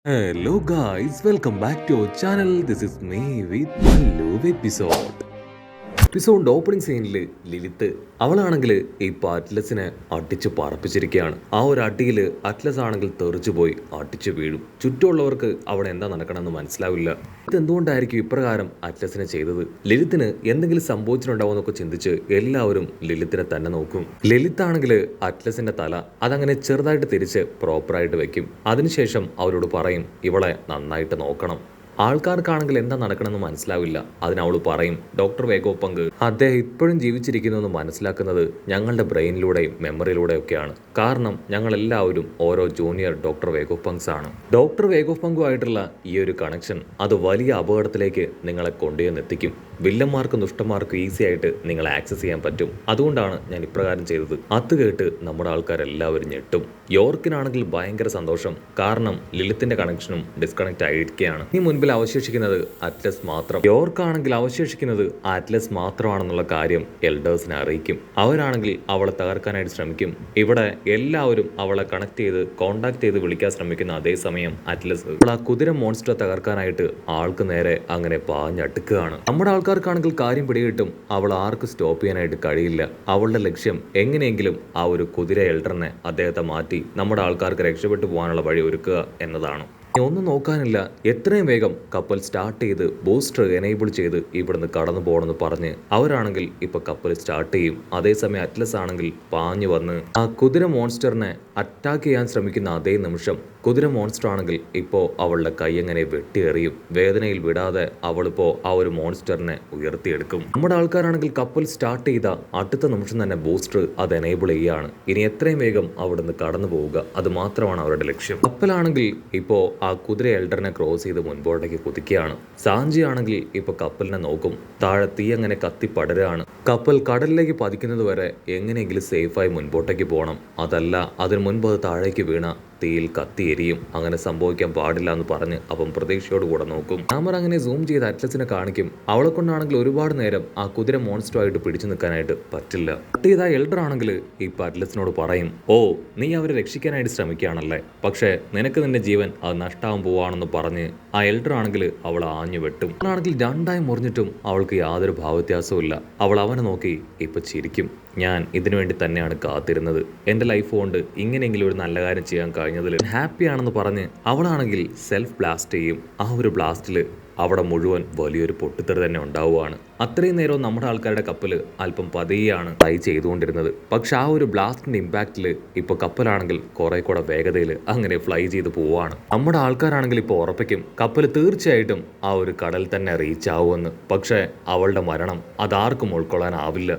Hello guys, welcome back to our channel. This is me with my new episode. എപ്പിസോഡിന്റെ opening സീനിൽ Lilith അവളാണെങ്കിൽ ഈ അറ്റ്ലസിനെ അടിച്ച് പറപ്പിച്ചിരിക്കുകയാണ്. ആ ഒരു അടിയിൽ അറ്റ്ലസ് ആണെങ്കിൽ തെറിച്ചു പോയി അടിച്ചു വീഴും. ചുറ്റുമുള്ളവർക്ക് അവിടെ എന്താ നടക്കണമെന്ന് മനസ്സിലാവില്ല. ഇതെന്തുകൊണ്ടായിരിക്കും ഇപ്രകാരം അറ്റ്ലസിനെ ചെയ്തത്? ലിലിത്തിന് എന്തെങ്കിലും സംഭവിച്ചിട്ടുണ്ടാവുമെന്നൊക്കെ ചിന്തിച്ച് എല്ലാവരും ലിലിത്തിനെ തന്നെ നോക്കും. ലിലിത്താണെങ്കിൽ അറ്റ്ലസിന്റെ തല അതങ്ങനെ ചെറുതായിട്ട് തിരിച്ച് പ്രോപ്പറായിട്ട് വെക്കും. അതിനുശേഷം അവരോട് പറയും, ഇവളെ നന്നായിട്ട് നോക്കണം. ആൾക്കാർക്കാണെങ്കിൽ എന്താ നടക്കണമെന്ന് മനസ്സിലാവില്ല. അതിനവൾ പറയും, ഡോക്ടർ വേഗോപ്പങ്ക് അദ്ദേഹം ഇപ്പോഴും ജീവിച്ചിരിക്കുന്നു എന്ന് മനസ്സിലാക്കുന്നത് ഞങ്ങളുടെ ബ്രെയിനിലൂടെയും മെമ്മറിയിലൂടെയും ഒക്കെയാണ്. കാരണം ഞങ്ങൾ എല്ലാവരും ഓരോ ജൂനിയർ ഡോക്ടർ വേഗോപ്പങ്സ് ആണ്. ഡോക്ടർ വേഗോപ്പങ്കുമായിട്ടുള്ള ഈ ഒരു കണക്ഷൻ അത് വലിയ അപകടത്തിലേക്ക് നിങ്ങളെ കൊണ്ടുവന്നെത്തിക്കും. വില്ലന്മാർക്കും ദുഷ്ടന്മാർക്കും ഈസി ആയിട്ട് നിങ്ങളെ ആക്സസ് ചെയ്യാൻ പറ്റും. അതുകൊണ്ടാണ് ഞാൻ ഇപ്രകാരം ചെയ്തത്. അത് കേട്ട് നമ്മുടെ ആൾക്കാരെല്ലാവരും ഞെട്ടും. യോർക്കിനാണെങ്കിൽ ഭയങ്കര സന്തോഷം. കാരണം ലിലിത്തിന്റെ കണക്ഷനും ഡിസ്കണക്ട് ആയിരിക്കുകയാണ്. ഈ മുൻപിൽ അവശേഷിക്കുന്നത് അറ്റ്ലസ് മാത്രം. യോർക്കാണെങ്കിൽ അവശേഷിക്കുന്നത് അറ്റ്ലസ് മാത്രമാണെന്നുള്ള കാര്യം എൽഡേഴ്സിനെ അറിയിക്കും. അവരാണെങ്കിൽ അവളെ തകർക്കാനായിട്ട് ശ്രമിക്കും. ഇവിടെ എല്ലാവരും അവളെ കണക്ട് ചെയ്ത് കോണ്ടാക്ട് ചെയ്ത് വിളിക്കാൻ ശ്രമിക്കുന്ന അതേസമയം അറ്റ്ലസ് ആ കുതിര മോൺസ്റ്റർ തകർക്കാനായിട്ട് ആൾക്ക് നേരെ അങ്ങനെ പാഞ്ഞടുക്കുകയാണ്. നമ്മുടെ ആൾക്കാർക്കാണെങ്കിൽ കാര്യം പിടികിട്ടും. അവൾ ആർക്ക് സ്റ്റോപ്പ് ചെയ്യാനായിട്ട് കഴിയില്ല. അവളുടെ ലക്ഷ്യം എങ്ങനെയെങ്കിലും ആ ഒരു കുതിര എൽഡറിനെ അദ്ദേഹത്തെ മാറ്റി നമ്മുടെ ആൾക്കാർക്ക് രക്ഷപ്പെട്ടു പോകാനുള്ള വഴി ഒരുക്കുക എന്നതാണ്. ഒന്നും നോക്കാനില്ല, എത്രയും വേഗം കപ്പൽ സ്റ്റാർട്ട് ചെയ്ത് ബൂസ്റ്റർ എനേബിൾ ചെയ്ത് ഇവിടുന്ന് കടന്നു പോകണമെന്ന് പറഞ്ഞ് അവരാണെങ്കിൽ ഇപ്പൊ കപ്പൽ സ്റ്റാർട്ട് ചെയ്യും. അതേസമയം അറ്റ്ലസ് ആണെങ്കിൽ പാഞ്ഞു വന്ന് ആ കുതിര മോൺസ്റ്ററിനെ അറ്റാക്ക് ചെയ്യാൻ ശ്രമിക്കുന്ന അതേ നിമിഷം കുതിര മോൺസ്റ്റർ ആണെങ്കിൽ ഇപ്പോ അവളുടെ കൈ എങ്ങനെ വെട്ടിയെറിയും. വേദനയിൽ വിടാതെ അവളിപ്പോ ആ ഒരു മോൺസ്റ്ററിനെ ഉയർത്തിയെടുക്കും. നമ്മുടെ ആൾക്കാരാണെങ്കിൽ കപ്പൽ സ്റ്റാർട്ട് ചെയ്ത അടുത്ത നിമിഷം തന്നെ ബൂസ്റ്റർ അത് എനേബിൾ ചെയ്യുകയാണ്. ഇനി എത്രയും വേഗം അവിടുന്ന് കടന്നു പോവുക, അത് മാത്രമാണ് അവരുടെ ലക്ഷ്യം. കപ്പലാണെങ്കിൽ ഇപ്പോ ആ കുതിര എൽഡറിനെ ക്രോസ് ചെയ്ത് മുൻപോട്ടേക്ക് കുതിക്കുകയാണ്. സാഞ്ചി ആണെങ്കിൽ ഇപ്പൊ കപ്പലിനെ നോക്കും. താഴെ തീ അങ്ങനെ കത്തി പടരുകയാണ്. കപ്പൽ കടലിലേക്ക് പതിക്കുന്നത് വരെ എങ്ങനെയെങ്കിലും സേഫായി മുൻപോട്ടേക്ക് പോകണം. അതല്ല അതിനു മുൻപ് അത് താഴേക്ക് വീണ തീയിൽ കത്തിയെരിയും. അങ്ങനെ സംഭവിക്കാൻ പാടില്ല എന്ന് പറഞ്ഞ് അപ്പം പ്രതീക്ഷയോട് കൂടെ നോക്കും. ക്യാമറ അങ്ങനെ സൂം ചെയ്ത് അറ്റ്ലസിനെ കാണിക്കും. അവളെ കൊണ്ടാണെങ്കിൽ ഒരുപാട് നേരം ആ കുതിര മോൺസ്റ്ററുമായിട്ട് പിടിച്ചു നിൽക്കാനായിട്ട് പറ്റില്ല. ഇതാ എൽഡർ ആണെങ്കിൽ ഈ അറ്റ്ലസിനോട് പറയും, ഓ നീ അവരെ രക്ഷിക്കാനായിട്ട് ശ്രമിക്കുകയാണല്ലേ, പക്ഷേ നിനക്ക് നിന്റെ ജീവൻ അത് നഷ്ടാവാൻ പോവാണെന്ന് പറഞ്ഞ് ആ എൽഡർ ആണെങ്കിൽ അവൾ ആഞ്ഞു വെട്ടും. അവളാണെങ്കിൽ രണ്ടായി മുറിഞ്ഞിട്ടും അവൾക്ക് യാതൊരു ഭാവവ്യത്യാസവും ഇല്ല. അവൾ അവനെ നോക്കി ഇപ്പൊ ചിരിക്കും. ഞാൻ ഇതിനു വേണ്ടി തന്നെയാണ് കാത്തിരുന്നത്. എൻ്റെ ലൈഫ് കൊണ്ട് ഇങ്ങനെയെങ്കിലും ഒരു നല്ല കാര്യം ചെയ്യാൻ കഴിഞ്ഞതിൽ ഹാപ്പി ആണെന്ന് പറഞ്ഞ് അവളാണെങ്കിൽ സെൽഫ് ബ്ലാസ്റ്റ് ചെയ്യും. ആ ഒരു ബ്ലാസ്റ്റിൽ അവിടെ മുഴുവൻ വലിയൊരു പൊട്ടിത്തെറി തന്നെ ഉണ്ടാവുകയാണ്. അത്രയും നേരം നമ്മുടെ ആൾക്കാരുടെ കപ്പൽ അല്പം പതിയാണ് ഫ്ലൈ ചെയ്തുകൊണ്ടിരുന്നത്. പക്ഷെ ആ ഒരു ബ്ലാസ്റ്റിന്റെ ഇമ്പാക്റ്റിൽ ഇപ്പൊ കപ്പലാണെങ്കിൽ കുറെ കൂടെ വേഗതയിൽ അങ്ങനെ ഫ്ലൈ ചെയ്ത് പോവാണ്. നമ്മുടെ ആൾക്കാരാണെങ്കിൽ ഇപ്പോൾ ഉറപ്പിക്കും കപ്പൽ തീർച്ചയായിട്ടും ആ ഒരു കടൽ തന്നെ റീച്ച് ആവുമെന്ന്. പക്ഷെ അവളുടെ മരണം അതാർക്കും ഉൾക്കൊള്ളാനാവില്ല.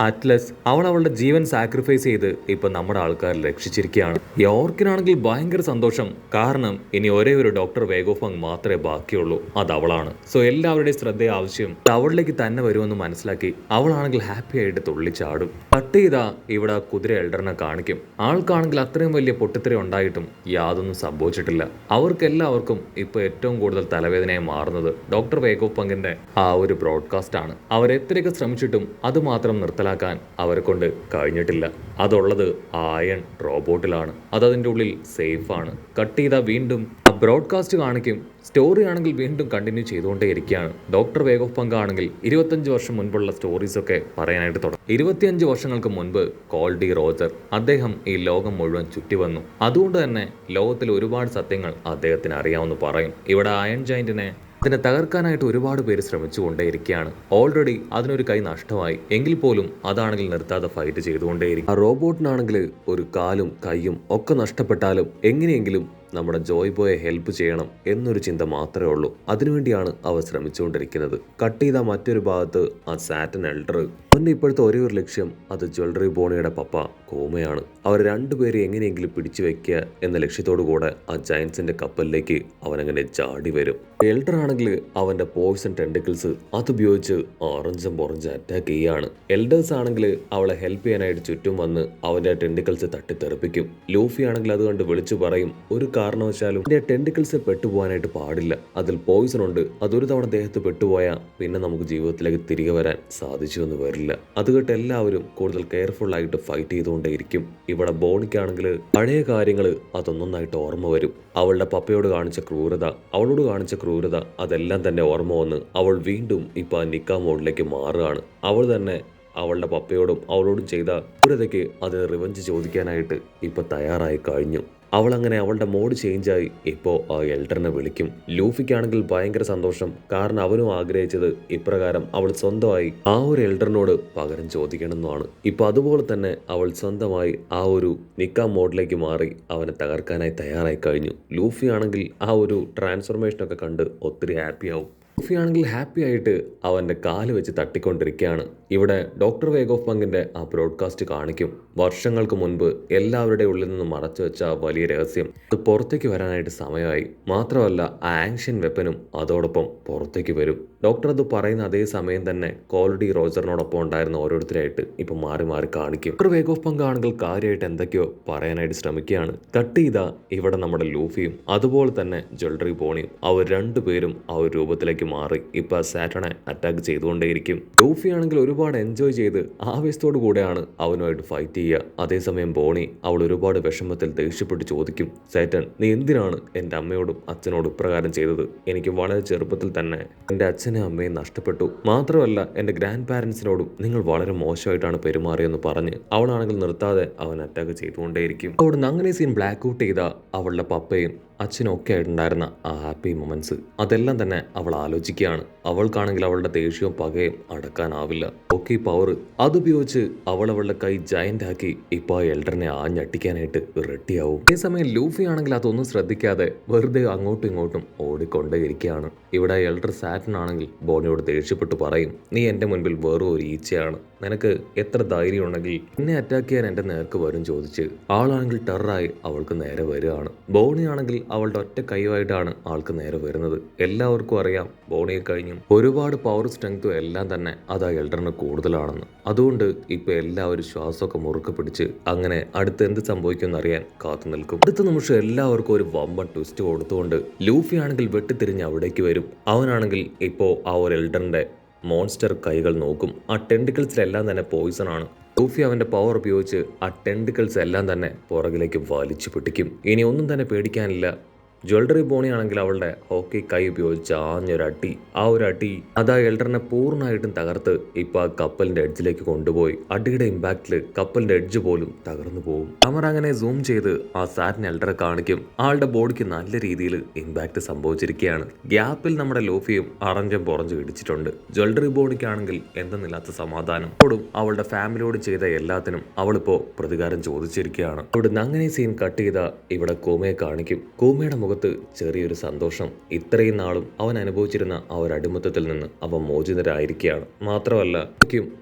അറ്റ്ലസ് അവളുടെ ജീവൻ സാക്രിഫൈസ് ചെയ്ത് ഇപ്പൊ നമ്മുടെ ആൾക്കാർ രക്ഷിച്ചിരിക്കുകയാണ്. യോർക്കിനാണെങ്കിൽ ഭയങ്കര സന്തോഷം. കാരണം ഇനി ഒരേ ഒരു ഡോക്ടർ വേഗോഫങ് മാത്രമേ ബാക്കിയുള്ളൂ, അത് അവളാണ്. സോ എല്ലാവരുടെയും ശ്രദ്ധ ആവശ്യം അവളിലേക്ക് തന്നെ വരുമെന്ന് മനസ്സിലാക്കി അവളാണെങ്കിൽ ഹാപ്പി ആയിട്ട് തുള്ളിച്ചാടും. കട്ട് ചെയ്താ ഇവിടെ കുതിര എൽഡറിനെ കാണിക്കും. ആൾക്കാണെങ്കിൽ അത്രയും വലിയ പൊട്ടിത്തെറി ഉണ്ടായിട്ടും യാതൊന്നും സംഭവിച്ചിട്ടില്ല. അവർക്കെല്ലാവർക്കും ഇപ്പൊ ഏറ്റവും കൂടുതൽ തലവേദനയായി മാറുന്നത് ഡോക്ടർ വേഗോഫങ്ങിന്റെ ആ ഒരു ബ്രോഡ്കാസ്റ്റ് ആണ്. അവരെത്രയൊക്കെ ശ്രമിച്ചിട്ടും അത് മാത്രം നിർത്തലാക്കാൻ അവരെ കൊണ്ട് കഴിഞ്ഞിട്ടില്ല. അതുള്ളത് അയൺ റോബോട്ടിലാണ്. അതതിൻ്റെ ഉള്ളിൽ സേഫാണ്. കട്ട് ചെയ്താൽ വീണ്ടും ബ്രോഡ്കാസ്റ്റ് കാണിക്കും. സ്റ്റോറി ആണെങ്കിൽ വീണ്ടും കണ്ടിന്യൂ ചെയ്തുകൊണ്ടേയിരിക്കുകയാണ്. ഡോക്ടർ വേഗോഫങ് ആണെങ്കിൽ 25 വർഷം മുൻപുള്ള സ്റ്റോറീസ് ഒക്കെ പറയാനായിട്ട് തുടങ്ങി. 25 വർഷങ്ങൾക്ക് മുൻപ് കോൾഡി റോജർ അദ്ദേഹം ഈ ലോകം മുഴുവൻ ചുറ്റി വന്നു. അതുകൊണ്ട് തന്നെ ലോകത്തിൽ ഒരുപാട് സത്യങ്ങൾ അദ്ദേഹത്തിന് അറിയാമെന്ന് പറയും. ഇവിടെ അയൺ ജയന്റിനെ അതിനെ തകർക്കാനായിട്ട് ഒരുപാട് പേര് ശ്രമിച്ചുകൊണ്ടേയിരിക്കുകയാണ്. ഓൾറെഡി അതിനൊരു കൈ നഷ്ടമായി. എങ്കിൽ പോലും അതാണെങ്കിൽ നിർത്താതെ ഫൈറ്റ് ചെയ്തുകൊണ്ടേയിരിക്കും. ആ റോബോട്ടിനാണെങ്കിൽ ഒരു കാലും കൈയും ഒക്കെ നഷ്ടപ്പെട്ടാലും എങ്ങനെയെങ്കിലും നമ്മുടെ ജോയ് ബോയെ ഹെൽപ്പ് ചെയ്യണം എന്നൊരു ചിന്ത മാത്രമേ ഉള്ളൂ. അതിനുവേണ്ടിയാണ് അവർ ശ്രമിച്ചുകൊണ്ടിരിക്കുന്നത്. കട്ട് ചെയ്ത മറ്റൊരു ഭാഗത്ത് ആ സാറ്റൻ എൽഡർ അവൻ്റെ ഇപ്പോഴത്തെ ഒരേ ഒരു ലക്ഷ്യം അത് ജ്വല്ലറി ബോണിയുടെ പപ്പ കോമയാണ്. അവർ രണ്ടുപേരെ എങ്ങനെയെങ്കിലും പിടിച്ചു വെക്കുക എന്ന ലക്ഷ്യത്തോടു കൂടെ ആ ജയൻസിന്റെ കപ്പലിലേക്ക് അവനങ്ങനെ ചാടി വരും. എൽഡർ ആണെങ്കിൽ അവന്റെ പോയിസൺ ടെൻഡിക്കിൾസ് അതുപയോഗിച്ച് ഓറഞ്ച് അറ്റാക്ക് ചെയ്യാണ്. എൽഡേഴ്സ് ആണെങ്കിൽ അവളെ ഹെൽപ്പ് ചെയ്യാനായിട്ട് ചുറ്റും വന്ന് അവന്റെ ടെൻഡിക്കിൾസ് തട്ടിത്തെറിപ്പിക്കും. ലൂഫി ആണെങ്കിൽ അത് കണ്ട് വിളിച്ചു പറയും, ഒരു കാരണവശാലും ഇതിന്റെ ടെൻഡിക്കിൾസ് പെട്ടുപോകാനായിട്ട് പാടില്ല. അതിൽ പോയിസൺ ഉണ്ട്. അതൊരു തവണ ദേഹത്ത് പെട്ടുപോയാൽ പിന്നെ നമുക്ക് ജീവിതത്തിലേക്ക് തിരികെ വരാൻ സാധിച്ചു എന്ന് വരില്ല. അത് കേട്ട് എല്ലാവരും കൂടുതൽ കെയർഫുൾ ആയിട്ട് ഫൈറ്റ് ചെയ്തുകൊണ്ടേയിരിക്കും. ഇവിടെ ബോണിക്കാണെങ്കിൽ പഴയ കാര്യങ്ങൾ അതൊന്നൊന്നായിട്ട് ഓർമ്മ വരും. അവളുടെ പപ്പയോട് കാണിച്ച ക്രൂരത, അവളോട് കാണിച്ച ക്രൂരത, അതെല്ലാം തന്നെ ഓർമ്മ വന്ന് അവൾ വീണ്ടും ഇപ്പൊ നിക്കാ മോഡിലേക്ക് മാറുകയാണ്. അവൾ തന്നെ അവളുടെ പപ്പയോടും അവളോടും ചെയ്ത ക്രൂരതയ്ക്ക് അത് റിവഞ്ച് ചോദിക്കാനായിട്ട് ഇപ്പൊ തയ്യാറായി കഴിഞ്ഞു. അവൾ അങ്ങനെ അവളുടെ മോഡ് ചേഞ്ചായി ഇപ്പോൾ ആ എൽഡറിനെ വിളിക്കും. ലൂഫിക്കാണെങ്കിൽ ഭയങ്കര സന്തോഷം. കാരണം അവനും ആഗ്രഹിച്ചത് ഇപ്രകാരം അവൾ സ്വന്തമായി ആ ഒരു എൽഡറിനോട് പകരം ചോദിക്കണമെന്നാണ്. ഇപ്പൊ അതുപോലെ തന്നെ അവൾ സ്വന്തമായി ആ ഒരു നിക്കാ മോഡിലേക്ക് മാറി അവനെ തകർക്കാനായി തയ്യാറായി കഴിഞ്ഞു. ലൂഫി ആണെങ്കിൽ ആ ഒരു ട്രാൻസ്ഫോർമേഷനൊക്കെ കണ്ട് ഒത്തിരി ഹാപ്പിയാവും. ലൂഫി ആണെങ്കിൽ ഹാപ്പി ആയിട്ട് അവൻ്റെ കാല് വെച്ച് തട്ടിക്കൊണ്ടിരിക്കുകയാണ്. ഇവിടെ ഡോക്ടർ വേഗോഫ് പങ്കിൻ്റെ ആ ബ്രോഡ്കാസ്റ്റ് കാണിക്കും. വർഷങ്ങൾക്ക് മുൻപ് എല്ലാവരുടെ ഉള്ളിൽ നിന്ന് മറച്ചു വെച്ച വലിയ രഹസ്യം അത് പുറത്തേക്ക് വരാനായിട്ട് സമയമായി. മാത്രമല്ല ആ ആൻഷ്യൻ വെപ്പനും അതോടൊപ്പം പുറത്തേക്ക് വരും. ഡോക്ടർ അത് പറയുന്ന അതേ സമയം തന്നെ കോൾഡി റോജറിനോടൊപ്പം ഉണ്ടായിരുന്ന ഓരോരുത്തരായിട്ട് ഇപ്പൊ മാറി മാറി കാണിക്കും. ഡോക്ടർ വേഗോഫ് പങ്ക് ആണെങ്കിൽ കാര്യമായിട്ട് എന്തൊക്കെയോ പറയാനായിട്ട് ശ്രമിക്കുകയാണ്. കട്ട് ചെയ്താ ഇവിടെ നമ്മുടെ ലൂഫിയും അതുപോലെ തന്നെ ജ്വല്ലറി ബോണിയും അവർ രണ്ടുപേരും ആ ഒരു രൂപത്തിലേക്ക് മാറി ഇപ്പൊ സാറ്റനെ അറ്റാക്ക് ചെയ്തുകൊണ്ടേയിരിക്കും. ലൂഫി ആണെങ്കിൽ ഒരുപാട് എൻജോയ് ചെയ്ത് ആവേശത്തോടു കൂടെയാണ് അവനുമായിട്ട് ഫൈറ്റ് ചെയ്യുക. അതേസമയം ബോണി അവൾ ഒരുപാട് വിഷമത്തിൽ ദേഷ്യപ്പെട്ട് ചോദിക്കും, സാറ്റൻ നീ എന്തിനാണ് എൻ്റെ അമ്മയോടും അച്ഛനോടും ഇപ്രകാരം ചെയ്തത്? എനിക്ക് വളരെ ചെറുപ്പത്തിൽ തന്നെ എൻ്റെ അച്ഛനും അമ്മയും നഷ്ടപ്പെട്ടു. മാത്രമല്ല എൻ്റെ ഗ്രാൻഡ് പാരൻസിനോടും നിങ്ങൾ വളരെ മോശമായിട്ടാണ് പെരുമാറിയെന്ന് പറഞ്ഞ് അവളാണെങ്കിൽ നിർത്താതെ അവൻ അറ്റാക്ക് ചെയ്തുകൊണ്ടേയിരിക്കും. അവിടുന്ന് അങ്ങനെ സീൻ ബ്ലാക്ക് ഔട്ട് ചെയ്ത അവളുടെ പപ്പയും അച്ഛനും ഒക്കെ ആയിട്ടുണ്ടായിരുന്ന ആ ഹാപ്പി മൊമെന്റ്സ് അതെല്ലാം തന്നെ അവൾ ആലോചിക്കുകയാണ്. അവൾക്കാണെങ്കിൽ അവളുടെ ദേഷ്യവും പകയും അടക്കാനാവില്ല. ഓക്കെ പവർ അതുപയോഗിച്ച് അവളുടെ കൈ ജയന്റ് ആക്കി ഇപ്പൊ ആ എൽഡറിനെ ആഞ്ഞട്ടിക്കാനായിട്ട് റെഡിയാവും. അതേസമയം ലൂഫി ആണെങ്കിൽ അതൊന്നും ശ്രദ്ധിക്കാതെ വെറുതെ അങ്ങോട്ടും ഇങ്ങോട്ടും ഓടിക്കൊണ്ടേയിരിക്കുകയാണ്. ഇവിടെ എൽഡർ സാറ്റൻ ആണെങ്കിൽ ബോണിയോട് ദേഷ്യപ്പെട്ട് പറയും, നീ എൻ്റെ മുൻപിൽ വെറും ഒരു ഈച്ചയാണ്. നിനക്ക് എത്ര ധൈര്യം ഉണ്ടെങ്കിൽ എന്നെ അറ്റാക്ക് ചെയ്യാൻ എൻ്റെ നേർക്ക് വരും ചോദിച്ച് ആളാണെങ്കിൽ ടെററായി അവൾക്ക് നേരെ വരികയാണ്. ബോണി ആണെങ്കിൽ അവളുടെ ഒറ്റ കൈവായിട്ടാണ് ആൾക്ക് നേരെ വരുന്നത്. എല്ലാവർക്കും അറിയാം ബോണിയെ കഴിഞ്ഞും ഒരുപാട് പവർ സ്ട്രെങ്ത്തും എല്ലാം തന്നെ അത് ആ എൽഡറിന് കൂടുതലാണെന്ന്. അതുകൊണ്ട് ഇപ്പൊ എല്ലാവരും ശ്വാസമൊക്കെ മുറുക്കെ പിടിച്ച് അങ്ങനെ അടുത്ത് എന്ത് സംഭവിക്കുമെന്ന് അറിയാൻ കാത്തു നിൽക്കും. അടുത്ത നിമിഷം എല്ലാവർക്കും ഒരു വമ്പൻ ട്വിസ്റ്റ് കൊടുത്തുകൊണ്ട് ലൂഫി ആണെങ്കിൽ വെട്ടിത്തിരിഞ്ഞ് അവിടേക്ക് വരും. അവനാണെങ്കിൽ ഇപ്പോ ആ ഒരു എൽഡറിന്റെ മോൺസ്റ്റർ കൈകൾ നോക്കും. ആ ടെൻഡിക്കിൾസിലെല്ലാം തന്നെ പോയിസൺ ആണ്. ലൂഫി അവന്റെ പവർ ഉപയോഗിച്ച് ആ ടെൻഡിക്കിൾസ് എല്ലാം തന്നെ പുറകിലേക്ക് വലിച്ചു പിടിക്കും. ഇനി ഒന്നും തന്നെ പേടിക്കാനില്ല. ജ്വല്ലറി ബോണി ആണെങ്കിൽ അവളുടെ ഹോക്കി കൈ ഉപയോഗിച്ച് ആഞ്ഞൊരട്ടി, ആ ഒരു അടി അതാ എൽഡറിനെ പൂർണ്ണമായിട്ടും തകർത്ത് ഇപ്പൊ ആ കപ്പലിന്റെ എഡ്ജിലേക്ക് കൊണ്ടുപോയി. അടിയുടെ ഇമ്പാക്റ്റില് കപ്പലിന്റെ എഡ്ജ് പോലും തകർന്നു പോകും. ക്യാമറ അങ്ങനെ സൂം ചെയ്ത് ആ സാറ്റിന് എൽഡറെ കാണിക്കും. ആളുടെ ബോഡിക്ക് നല്ല രീതിയിൽ ഇമ്പാക്ട് സംഭവിച്ചിരിക്കുകയാണ്. ഗ്യാപ്പിൽ നമ്മുടെ ലൂഫിയും അറഞ്ചും പുറഞ്ചും ഇടിച്ചിട്ടുണ്ട്. ജ്വല്ലറി ബോണിക്കാണെങ്കിൽ എന്തെന്നില്ലാത്ത സമാധാനം. അവളോടും അവളുടെ ഫാമിലിയോട് ചെയ്ത എല്ലാത്തിനും അവളിപ്പോ പ്രതികാരം ചോദിച്ചിരിക്കുകയാണ്. അവിടുന്ന് അങ്ങനെ സീൻ കട്ട് ചെയ്ത ഇവിടെ കൂമയെ കാണിക്കും. കൂമയുടെ മുഖത്ത് ചെറിയൊരു സന്തോഷം. ഇത്രയും നാളും അവൻ അനുഭവിച്ചിരുന്ന ആ ഒരു അടിമത്തത്തിൽ നിന്ന് അവൻ മോചിതരായിരിക്കുകയാണ്. മാത്രമല്ല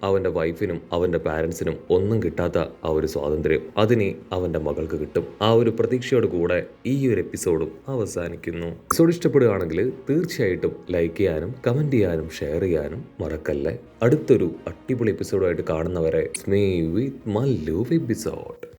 അവന്റെ വൈഫിനും അവന്റെ പാരൻസിനും ഒന്നും കിട്ടാത്ത ആ ഒരു സ്വാതന്ത്ര്യം അതിനി അവന്റെ മകൾക്ക് കിട്ടും. ആ ഒരു പ്രതീക്ഷയോട് കൂടെ ഈ ഒരു എപ്പിസോഡും അവസാനിക്കുന്നു. എപ്പിസോഡ് ഇഷ്ടപ്പെടുകയാണെങ്കിൽ തീർച്ചയായിട്ടും ലൈക്ക് ചെയ്യാനും കമന്റ് ചെയ്യാനും ഷെയർ ചെയ്യാനും മറക്കല്ലേ. അടുത്തൊരു അടിപൊളി എപ്പിസോഡുമായിട്ട് കാണുന്നവരെ സ്മേ വിത്ത് മല്ലു എപ്പിസോഡ്.